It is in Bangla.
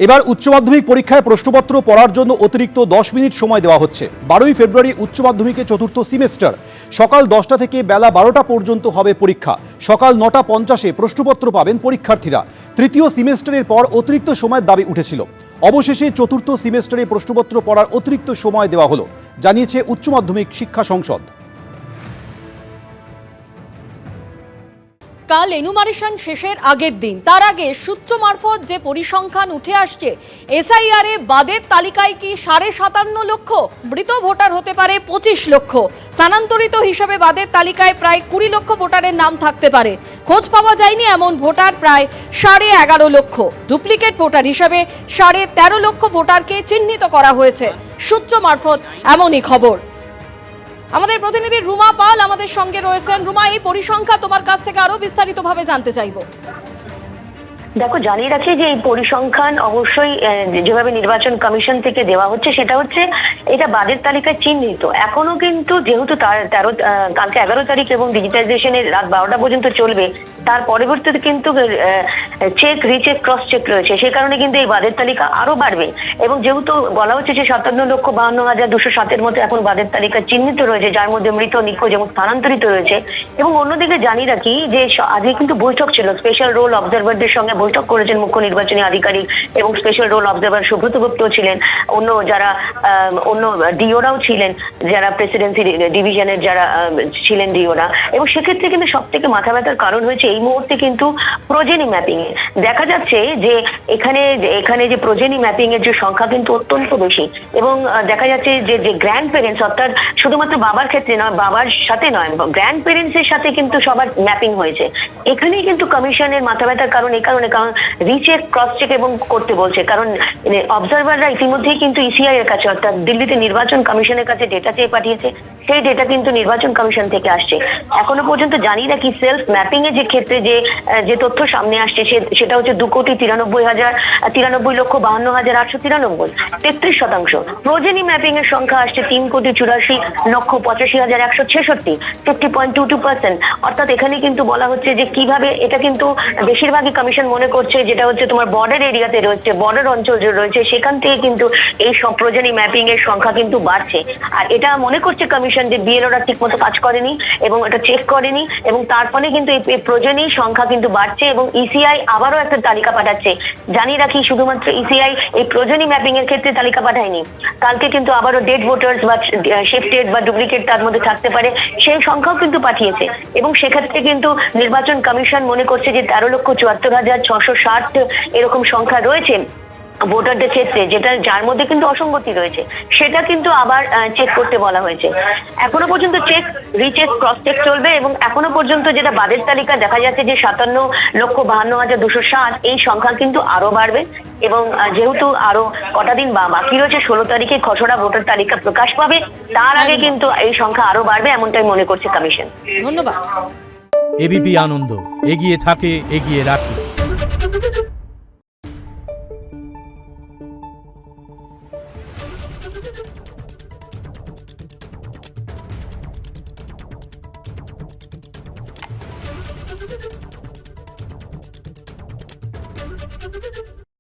এবার উচ্চ মাধ্যমিক পরীক্ষায় প্রশ্নপত্র পড়ার জন্য অতিরিক্ত 10 মিনিট সময় দেওয়া হচ্ছে। 12ই ফেব্রুয়ারি উচ্চ মাধ্যমিকের চতুর্থ সেমিস্টার। সকাল 10টা থেকে বেলা 12টা পর্যন্ত হবে পরীক্ষা। সকাল 9:50-এ প্রশ্নপত্র পাবেন পরীক্ষার্থীরা। তৃতীয় সেমিস্টারের পর অতিরিক্ত সময়ের দাবি উঠেছিল। অবশেষে চতুর্থ সেমিস্টারে প্রশ্নপত্র পড়ার অতিরিক্ত সময় দেওয়া হলো, জানিয়েছে উচ্চ মাধ্যমিক শিক্ষা সংসদ। কাল এনুমারেশন শেষের আগের দিন, তার আগে সূত্র মারফত যে পরিসংখ্যান উঠে আসছে, এসআইআর এ বাদের তালিকায় কি 57.5 লক্ষ, মৃত ভোটার হতে পারে 25 লক্ষ, স্থানান্তরিত হিসাবে বাদের তালিকায় প্রায় 20 লক্ষ ভোটারের নাম থাকতে পারে। খোঁজ পাওয়া যায়নি এমন ভোটার প্রায় 11.5 লক্ষ। ডুপ্লিকেট ভোটার হিসাবে 13.5 লক্ষ ভোটারকে চিহ্নিত করা হয়েছে। সূত্র মারফত এমনই খবর। আমাদের প্রতিনিধি রুমা পাল আমাদের সঙ্গে রয়েছেন। রুমা, এই পরিসংখ্যা তোমার কাছ থেকে আরো বিস্তারিতভাবে জানতে চাইবো। দেখো, জানিয়ে রাখি যে এই পরিসংখ্যান অবশ্যই যেভাবে নির্বাচন কমিশন থেকে দেওয়া হচ্ছে সেটা হচ্ছে এটা বাদের তালিকায় চিহ্নিত। এখনো কিন্তু যেহেতু কালকে 11 তারিখ এবং ডিজিটাইজেশনের রাত 12টা পর্যন্ত চলবে, তার পরবর্তীতে কিন্তু চেক, রিচেক, ক্রস চেক রয়েছে। সেই কারণে কিন্তু এই বাদের তালিকা আরো বাড়বে। এবং যেহেতু বলা হচ্ছে যে 57,52,207-এর মতো এখন বাদের তালিকা চিহ্নিত রয়েছে, যার মধ্যে মৃত, নিখোঁজ এবং স্থানান্তরিত রয়েছে। এবং অন্যদিকে জানিয়ে রাখি যে আজকে কিন্তু বৈঠক ছিল, স্পেশাল রোল অবজারভারদের সঙ্গে বৈঠক করেছেন মুখ্য নির্বাচনী আধিকারিক এবং স্পেশাল রোল অবজারভার সুব্রত গুপ্তও ছিলেন, অন্য ডিওরাও ছিলেন, যারা প্রেসিডেন্সি ডিভিশনের যারা ছিলেন ডিওরা। এবং সেক্ষেত্রে কিন্তু সব থেকে মাথা ব্যথার কারণ হয়েছে এই মুহূর্তে কিন্তু প্রোজেনি ম্যাপিং এ দেখা যাচ্ছে যে এখানে যে প্রোজেনি ম্যাপিং এর যে সংখ্যা কিন্তু অত্যন্ত বেশি। এবং দেখা যাচ্ছে যে গ্র্যান্ড প্যারেন্টস, অর্থাৎ শুধুমাত্র বাবার ক্ষেত্রে নয়, বাবার সাথে নয়, গ্র্যান্ড প্যারেন্টস এর সাথে কিন্তু সবার ম্যাপিং হয়েছে। এখানেই কিন্তু কমিশনের মাথা ব্যথার কারণ, এই কারণ রিচেক, ক্রস চেক এবং করতে বলছে। কারণ অবজারভাররা ইতিমধ্যেই কিন্তু ইসিআই এর কাছে, অর্থাৎ দিল্লিতে নির্বাচন কমিশনের কাছে ডেটা চেয়ে পাঠিয়েছে। সেই ডেটা কিন্তু নির্বাচন কমিশন থেকে আসছে। এখনো পর্যন্ত জানি না কি সেলফ ম্যাপিং এর যে ক্ষেত্রে যে তথ্য সামনে আসছে সেটা হচ্ছে 2,93,52,893, 33%। প্রোজেনি ম্যাপিং এর সংখ্যা আসছে 3,84,85,166, 50.22%। অর্থাৎ এখানে কিন্তু বলা হচ্ছে যে কিভাবে এটা কিন্তু বেশিরভাগই কমিশন মনে করছে যেটা হচ্ছে তোমার বর্ডার এরিয়াতে রয়েছে, বর্ডার অঞ্চল যে রয়েছে সেখান থেকে কিন্তু এই সব প্রোজেনি ম্যাপিং এর সংখ্যা কিন্তু বাড়ছে। আর এটা মনে করছে কমিশন যে বিএলওরা ঠিক মতো কাজ করেনি এবং এটা চেক করেনি, এবং তার ফলে কিন্তু এই প্রোজেনি সংখ্যা কিন্তু বাড়ছে। এবং ইসিআই আবারও একটা তালিকা পাঠাচ্ছে। জানিয়ে রাখি, শুধুমাত্র ইসিআই এই প্রোজেনি ম্যাপিং এর ক্ষেত্রে তালিকা পাঠায়নি, কালকে কিন্তু আবারও ডেড ভোটার্স বা শিফটেড বা ডুপ্লিকেট তার মধ্যে থাকতে পারে, সেই সংখ্যাও কিন্তু পাঠিয়েছে। এবং সেক্ষেত্রে কিন্তু নির্বাচন কমিশন মনে করছে যে 13,74,660 এরকম সংখ্যা রয়েছে ভোটারদের ক্ষেত্রে, যার মধ্যে কিন্তু অসঙ্গতি রয়েছে, সেটা কিন্তু আবার চেক করতে বলা হয়েছে। এখনো পর্যন্ত চেক, রিচেক, ক্রস চেক চলবে। এবং এখনো পর্যন্ত যেটা বাদের তালিকা দেখা যাচ্ছে যে 57,52,207, এই সংখ্যা কিন্তু আরো বাড়বে। এবং যেহেতু আরো কটা দিন বাকি রয়েছে, 16 তারিখে খসড়া ভোটার তালিকা প্রকাশ পাবে, তার আগে কিন্তু এই সংখ্যা আরো বাড়বে, এমনটাই মনে করছে কমিশন। ধন্যবাদ। এবিপি আনন্দ, এগিয়ে থাকে, এগিয়ে রাখে।